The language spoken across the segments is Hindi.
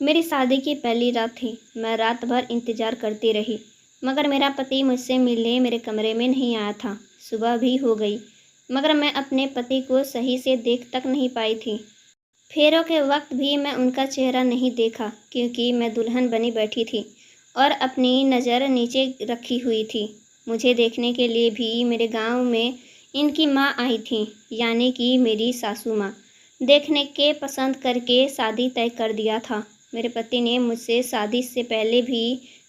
मेरी शादी की पहली रात थी। मैं रात भर इंतज़ार करती रही, मगर मेरा पति मुझसे मिलने मेरे कमरे में नहीं आया था। सुबह भी हो गई, मगर मैं अपने पति को सही से देख तक नहीं पाई थी। फेरों के वक्त भी मैं उनका चेहरा नहीं देखा, क्योंकि मैं दुल्हन बनी बैठी थी और अपनी नज़र नीचे रखी हुई थी। मुझे देखने के लिए भी मेरे गांव में इनकी माँ आई थी, यानी कि मेरी सासू माँ। देखने के पसंद करके शादी तय कर दिया था। मेरे पति ने मुझसे शादी से पहले भी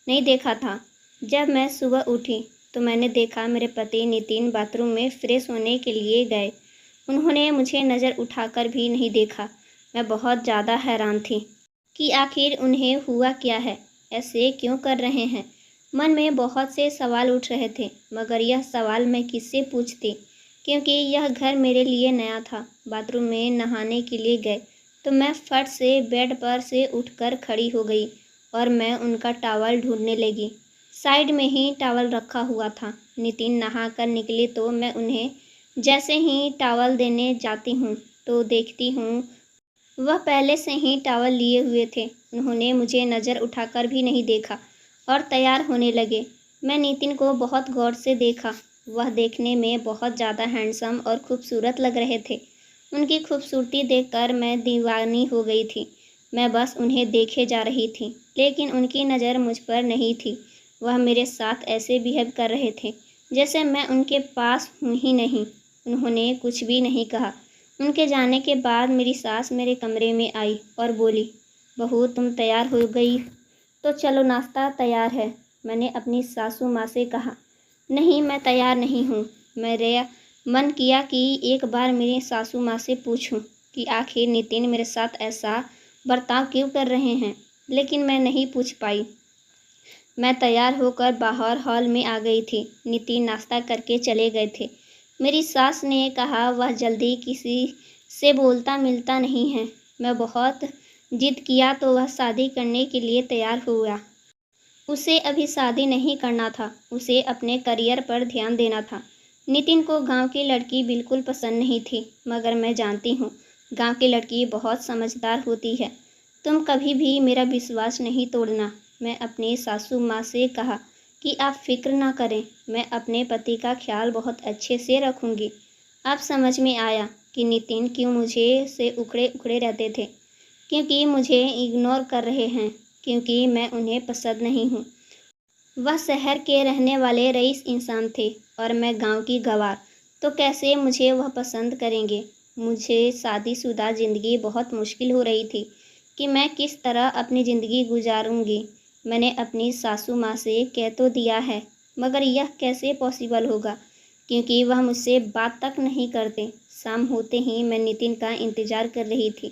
नहीं देखा था। जब मैं सुबह उठी तो मैंने देखा मेरे पति नितिन बाथरूम में फ्रेश होने के लिए गए। उन्होंने मुझे नज़र उठाकर भी नहीं देखा। मैं बहुत ज़्यादा हैरान थी कि आखिर उन्हें हुआ क्या है, ऐसे क्यों कर रहे हैं। मन में बहुत से सवाल उठ रहे थे, मगर यह सवाल मैं किससे पूछती, क्योंकि यह घर मेरे लिए नया था। बाथरूम में नहाने के लिए गए तो मैं फट से बेड पर से उठकर खड़ी हो गई और मैं उनका टॉवल ढूंढने लगी। साइड में ही टॉवल रखा हुआ था। नितिन नहा कर निकले तो मैं उन्हें जैसे ही टॉवल देने जाती हूँ तो देखती हूँ वह पहले से ही टॉवल लिए हुए थे। उन्होंने मुझे नज़र उठाकर भी नहीं देखा और तैयार होने लगे। मैं नितिन को बहुत गौर से देखा। वह देखने में बहुत ज़्यादा हैंडसम और खूबसूरत लग रहे थे। उनकी खूबसूरती देखकर मैं दीवानी हो गई थी। मैं बस उन्हें देखे जा रही थी, लेकिन उनकी नज़र मुझ पर नहीं थी। वह मेरे साथ ऐसे बिहेव कर रहे थे जैसे मैं उनके पास हूँ ही नहीं। उन्होंने कुछ भी नहीं कहा। उनके जाने के बाद मेरी सास मेरे कमरे में आई और बोली, बहू तुम तैयार हो गई तो चलो नाश्ता तैयार है। मैंने अपनी सासू माँ से कहा, नहीं मैं तैयार नहीं हूँ। मेरे मन किया कि एक बार मेरी सासू माँ से पूछूं कि आखिर नितिन मेरे साथ ऐसा बर्ताव क्यों कर रहे हैं, लेकिन मैं नहीं पूछ पाई। मैं तैयार होकर बाहर हॉल में आ गई थी। नितिन नाश्ता करके चले गए थे। मेरी सास ने कहा वह जल्दी किसी से बोलता मिलता नहीं है। मैं बहुत जिद किया तो वह शादी करने के लिए तैयार हुआ। उसे अभी शादी नहीं करना था, उसे अपने करियर पर ध्यान देना था। नितिन को गांव की लड़की बिल्कुल पसंद नहीं थी, मगर मैं जानती हूँ गांव की लड़की बहुत समझदार होती है। तुम कभी भी मेरा विश्वास नहीं तोड़ना। मैं अपनी सासू माँ से कहा कि आप फिक्र ना करें, मैं अपने पति का ख्याल बहुत अच्छे से रखूँगी। अब समझ में आया कि नितिन क्यों मुझे से उखड़े उखड़े रहते थे, क्योंकि मुझे इग्नोर कर रहे हैं, क्योंकि मैं उन्हें पसंद नहीं हूँ। वह शहर के रहने वाले रईस इंसान थे और मैं गांव की गंवार, तो कैसे मुझे वह पसंद करेंगे। मुझे शादीशुदा ज़िंदगी बहुत मुश्किल हो रही थी कि मैं किस तरह अपनी ज़िंदगी गुजारूंगी। मैंने अपनी सासू माँ से कह तो दिया है, मगर यह कैसे पॉसिबल होगा, क्योंकि वह मुझसे बात तक नहीं करते। शाम होते ही मैं नितिन का इंतज़ार कर रही थी।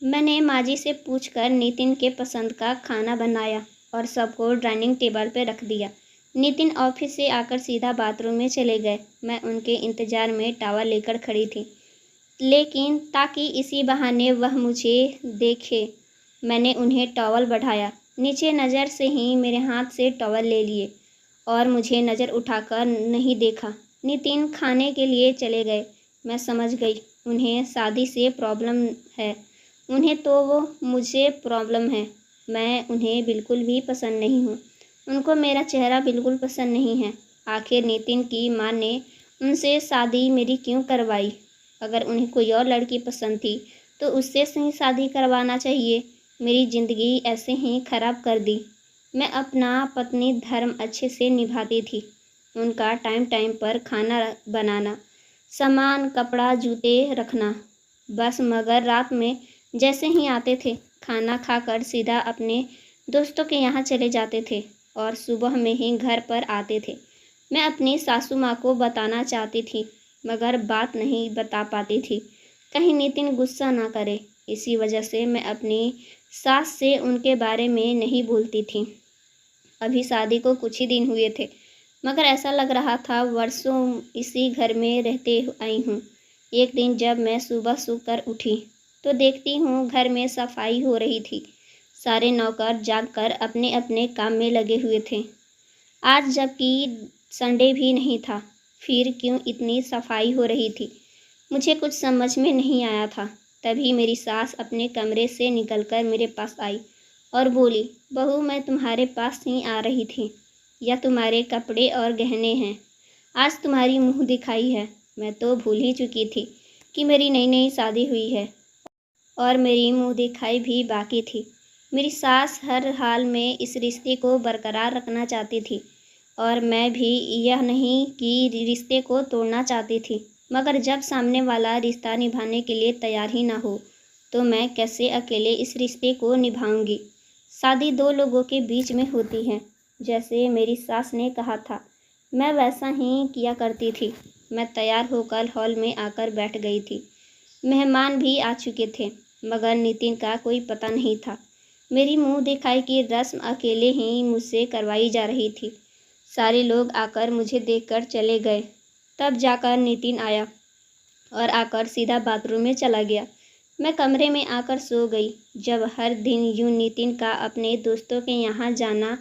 मैंने माँ जी से पूछकर नितिन के पसंद का खाना बनाया और सबको डाइनिंग टेबल पर रख दिया। नितिन ऑफिस से आकर सीधा बाथरूम में चले गए। मैं उनके इंतज़ार में टॉवल लेकर खड़ी थी, लेकिन ताकि इसी बहाने वह मुझे देखे, मैंने उन्हें टॉवल बढ़ाया। नीचे नज़र से ही मेरे हाथ से टॉवल ले लिए और मुझे नज़र उठाकर नहीं देखा। नितिन खाने के लिए चले गए। मैं समझ गई उन्हें शादी से प्रॉब्लम है। उन्हें तो वो मुझे प्रॉब्लम है। मैं उन्हें बिल्कुल भी पसंद नहीं हूँ। उनको मेरा चेहरा बिल्कुल पसंद नहीं है। आखिर नितिन की माँ ने उनसे शादी मेरी क्यों करवाई। अगर उन्हें कोई और लड़की पसंद थी तो उससे ही शादी करवाना चाहिए। मेरी ज़िंदगी ऐसे ही ख़राब कर दी। मैं अपना पत्नी धर्म अच्छे से निभाती थी। उनका टाइम टाइम पर खाना बनाना, सामान कपड़ा जूते रखना, बस। मगर रात में जैसे ही आते थे, खाना खाकर सीधा अपने दोस्तों के यहाँ चले जाते थे और सुबह में ही घर पर आते थे। मैं अपनी सासू माँ को बताना चाहती थी, मगर बात नहीं बता पाती थी, कहीं नितिन गुस्सा ना करे। इसी वजह से मैं अपनी सास से उनके बारे में नहीं बोलती थी। अभी शादी को कुछ ही दिन हुए थे, मगर ऐसा लग रहा था वर्षों इसी घर में रहते आई हूँ। एक दिन जब मैं सुबह सोकर उठी तो देखती हूँ घर में सफाई हो रही थी। सारे नौकर जागकर अपने अपने काम में लगे हुए थे। आज जबकि संडे भी नहीं था, फिर क्यों इतनी सफाई हो रही थी, मुझे कुछ समझ में नहीं आया था। तभी मेरी सास अपने कमरे से निकलकर मेरे पास आई और बोली, बहू मैं तुम्हारे पास ही आ रही थी। यह तुम्हारे कपड़े और गहने हैं। आज तुम्हारी मुँह दिखाई है। मैं तो भूल ही चुकी थी कि मेरी नई नई शादी हुई है और मेरी मुँह दिखाई भी बाकी थी। मेरी सास हर हाल में इस रिश्ते को बरकरार रखना चाहती थी और मैं भी यह नहीं कि रिश्ते को तोड़ना चाहती थी, मगर जब सामने वाला रिश्ता निभाने के लिए तैयार ही ना हो तो मैं कैसे अकेले इस रिश्ते को निभाऊंगी। शादी दो लोगों के बीच में होती है, जैसे मेरी सास ने कहा था मैं वैसा ही किया करती थी। मैं तैयार होकर हॉल में आकर बैठ गई थी। मेहमान भी आ चुके थे, मगर नितिन का कोई पता नहीं था। मेरी मुंह दिखाई की रस्म अकेले ही मुझसे करवाई जा रही थी। सारे लोग आकर मुझे देखकर चले गए। तब जाकर नितिन आया और आकर सीधा बाथरूम में चला गया। मैं कमरे में आकर सो गई। जब हर दिन यूं नितिन का अपने दोस्तों के यहाँ जाना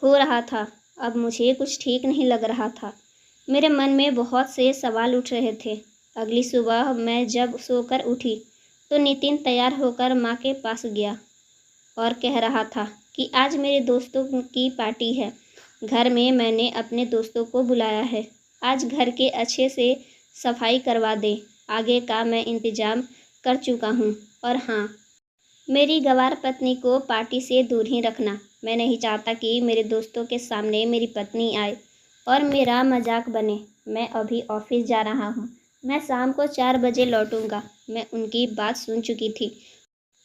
हो रहा था, अब मुझे कुछ ठीक नहीं लग रहा था। मेरे मन में बहुत से सवाल उठ रहे थे। अगली सुबह मैं जब सोकर उठी तो नितिन तैयार होकर माँ के पास गया और कह रहा था कि आज मेरे दोस्तों की पार्टी है। घर में मैंने अपने दोस्तों को बुलाया है। आज घर के अच्छे से सफाई करवा दे। आगे का मैं इंतज़ाम कर चुका हूँ। और हाँ, मेरी गंवार पत्नी को पार्टी से दूर ही रखना। मैं नहीं चाहता कि मेरे दोस्तों के सामने मेरी पत्नी आए और मेरा मजाक बने। मैं अभी ऑफिस जा रहा हूँ। मैं शाम को 4 बजे लौटूंगा। मैं उनकी बात सुन चुकी थी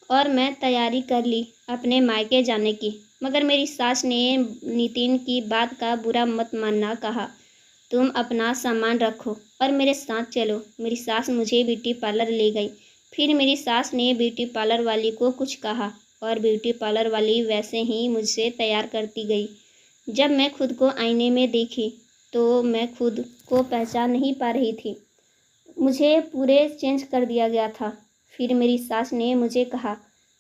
और मैं तैयारी कर ली अपने मायके जाने की, मगर मेरी सास ने नितिन की बात का बुरा मत मानना कहा। तुम अपना सामान रखो और मेरे साथ चलो। मेरी सास मुझे ब्यूटी पार्लर ले गई। फिर मेरी सास ने ब्यूटी पार्लर वाली को कुछ कहा और ब्यूटी पार्लर वाली वैसे ही मुझसे तैयार करती गई। जब मैं खुद को आईने में देखी तो मैं खुद को पहचान नहीं पा रही थी। मुझे पूरे चेंज कर दिया गया था। फिर मेरी सास ने मुझे कहा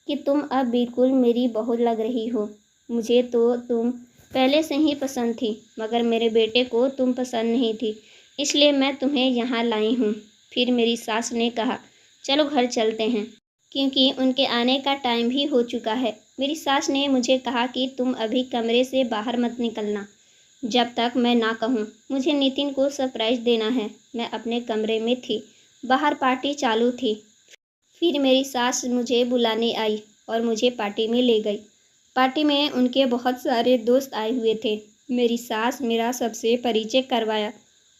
कि तुम अब बिल्कुल मेरी बहू लग रही हो। मुझे तो तुम पहले से ही पसंद थी, मगर मेरे बेटे को तुम पसंद नहीं थी, इसलिए मैं तुम्हें यहाँ लाई हूँ। फिर मेरी सास ने कहा चलो घर चलते हैं, क्योंकि उनके आने का टाइम भी हो चुका है। मेरी सास ने मुझे कहा कि तुम अभी कमरे से बाहर मत निकलना जब तक मैं ना कहूँ। मुझे नितिन को सरप्राइज़ देना है। मैं अपने कमरे में थी, बाहर पार्टी चालू थी। फिर मेरी सास मुझे बुलाने आई और मुझे पार्टी में ले गई। पार्टी में उनके बहुत सारे दोस्त आए हुए थे। मेरी सास मेरा सबसे परिचय करवाया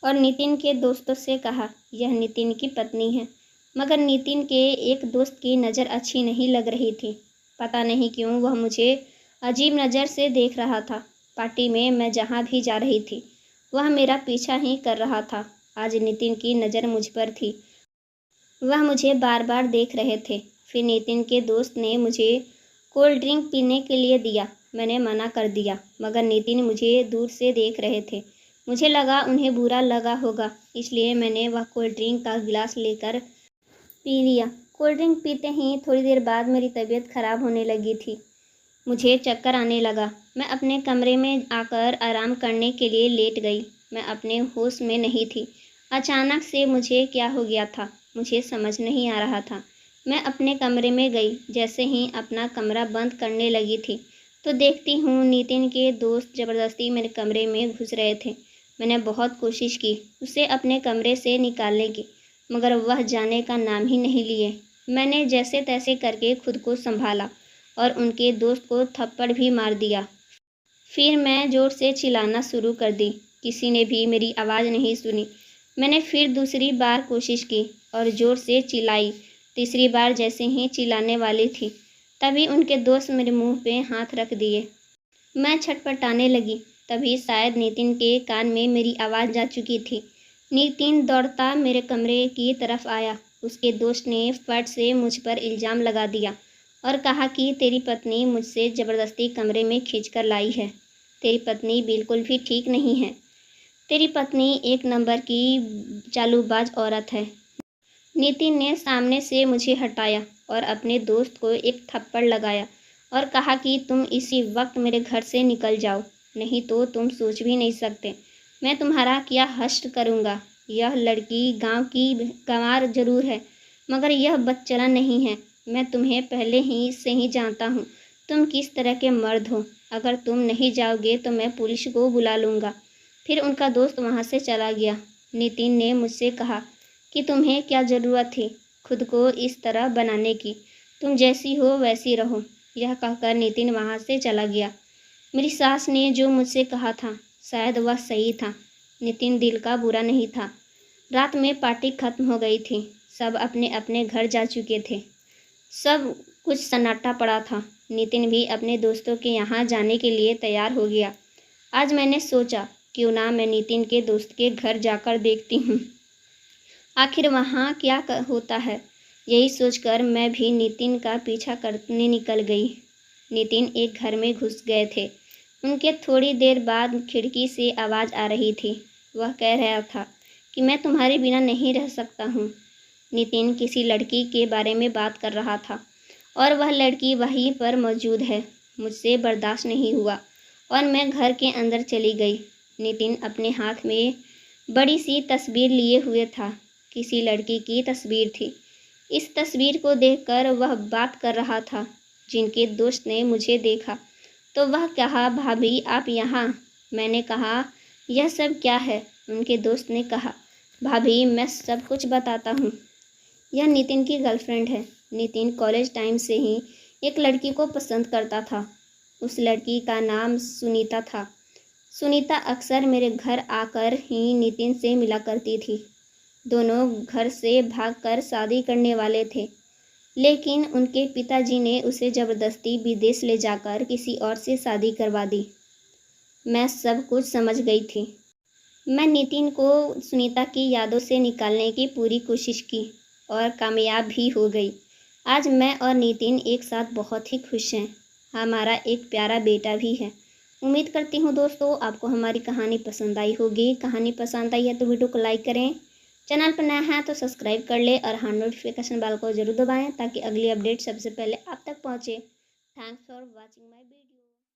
और नितिन के दोस्तों से कहा यह नितिन की पत्नी है। मगर नितिन के एक दोस्त की नज़र अच्छी नहीं लग रही थी। पता नहीं क्यों वह मुझे अजीब नज़र से देख रहा था। पार्टी में मैं जहाँ भी जा रही थी वह मेरा पीछा ही कर रहा था। आज नितिन की नज़र मुझ पर थी। वह मुझे बार बार देख रहे थे। फिर नितिन के दोस्त ने मुझे कोल्ड ड्रिंक पीने के लिए दिया। मैंने मना कर दिया, मगर नितिन मुझे दूर से देख रहे थे। मुझे लगा उन्हें बुरा लगा होगा, इसलिए मैंने वह कोल्ड ड्रिंक का गिलास लेकर पी लिया। कोल्ड ड्रिंक पीते ही थोड़ी देर बाद मेरी तबीयत खराब होने लगी थी। मुझे चक्कर आने लगा। मैं अपने कमरे में आकर आराम करने के लिए लेट गई। मैं अपने होश में नहीं थी। अचानक से मुझे क्या हो गया था, मुझे समझ नहीं आ रहा था। मैं अपने कमरे में गई। जैसे ही अपना कमरा बंद करने लगी थी तो देखती हूँ नितिन के दोस्त ज़बरदस्ती मेरे कमरे में घुस रहे थे। मैंने बहुत कोशिश की उसे अपने कमरे से निकालने की, मगर वह जाने का नाम ही नहीं लिए। मैंने जैसे तैसे करके खुद को संभाला और उनके दोस्त को थप्पड़ भी मार दिया। फिर मैं ज़ोर से चिल्लाना शुरू कर दी। किसी ने भी मेरी आवाज़ नहीं सुनी। मैंने फिर दूसरी बार कोशिश की और ज़ोर से चिल्लाई। तीसरी बार जैसे ही चिल्लाने वाली थी तभी उनके दोस्त मेरे मुंह पे हाथ रख दिए। मैं छटपटाने लगी। तभी शायद नितिन के कान में मेरी आवाज़ जा चुकी थी। नितिन दौड़ता मेरे कमरे की तरफ आया। उसके दोस्त ने फट से मुझ पर इल्ज़ाम लगा दिया और कहा कि तेरी पत्नी मुझसे ज़बरदस्ती कमरे में खींचकर लाई है। तेरी पत्नी बिल्कुल भी ठीक नहीं है। तेरी पत्नी एक नंबर की चालूबाज औरत है। नितिन ने सामने से मुझे हटाया और अपने दोस्त को एक थप्पड़ लगाया और कहा कि तुम इसी वक्त मेरे घर से निकल जाओ, नहीं तो तुम सोच भी नहीं सकते मैं तुम्हारा क्या हश्र करूँगा। यह लड़की गांव की गंवार जरूर है, मगर यह बदचलन नहीं है। मैं तुम्हें पहले ही से ही जानता हूँ, तुम किस तरह के मर्द हो। अगर तुम नहीं जाओगे तो मैं पुलिस को बुला लूँगा। फिर उनका दोस्त वहाँ से चला गया। नितिन ने मुझसे कहा कि तुम्हें क्या ज़रूरत थी खुद को इस तरह बनाने की, तुम जैसी हो वैसी रहो। यह कहकर नितिन वहाँ से चला गया। मेरी सास ने जो मुझसे कहा था शायद वह सही था। नितिन दिल का बुरा नहीं था। रात में पार्टी खत्म हो गई थी, सब अपने अपने घर जा चुके थे। सब कुछ सन्नाटा पड़ा था। नितिन भी अपने दोस्तों के यहाँ जाने के लिए तैयार हो गया। आज मैंने सोचा क्यों ना मैं नितिन के दोस्त के घर जाकर देखती हूँ, आखिर वहाँ क्या होता है। यही सोचकर मैं भी नितिन का पीछा करने निकल गई। नितिन एक घर में घुस गए थे। उनके थोड़ी देर बाद खिड़की से आवाज़ आ रही थी। वह कह रहा था कि मैं तुम्हारे बिना नहीं रह सकता हूँ। नितिन किसी लड़की के बारे में बात कर रहा था और वह लड़की वहीं पर मौजूद है। मुझसे बर्दाश्त नहीं हुआ और मैं घर के अंदर चली गई। नितिन अपने हाथ में बड़ी सी तस्वीर लिए हुए था। किसी लड़की की तस्वीर थी। इस तस्वीर को देखकर वह बात कर रहा था। जिनके दोस्त ने मुझे देखा तो वह कहा, भाभी आप यहाँ। मैंने कहा, यह सब क्या है। उनके दोस्त ने कहा, भाभी मैं सब कुछ बताता हूँ। यह नितिन की गर्लफ्रेंड है। नितिन कॉलेज टाइम से ही एक लड़की को पसंद करता था। उस लड़की का नाम सुनीता था। सुनीता अक्सर मेरे घर आकर ही नितिन से मिला करती थी। दोनों घर से भागकर शादी करने वाले थे, लेकिन उनके पिताजी ने उसे ज़बरदस्ती विदेश ले जाकर किसी और से शादी करवा दी। मैं सब कुछ समझ गई थी। मैं नितिन को सुनीता की यादों से निकालने की पूरी कोशिश की और कामयाब भी हो गई। आज मैं और नितिन एक साथ बहुत ही खुश हैं। हमारा एक प्यारा बेटा भी है। उम्मीद करती हूँ दोस्तों आपको हमारी कहानी पसंद आई होगी। कहानी पसंद आई है तो वीडियो को लाइक करें, चैनल पर नया है तो सब्सक्राइब कर ले और हाँ नोटिफिकेशन बेल को जरूर दबाएं ताकि अगली अपडेट सबसे पहले आप तक पहुँचे। Thanks for watching my video.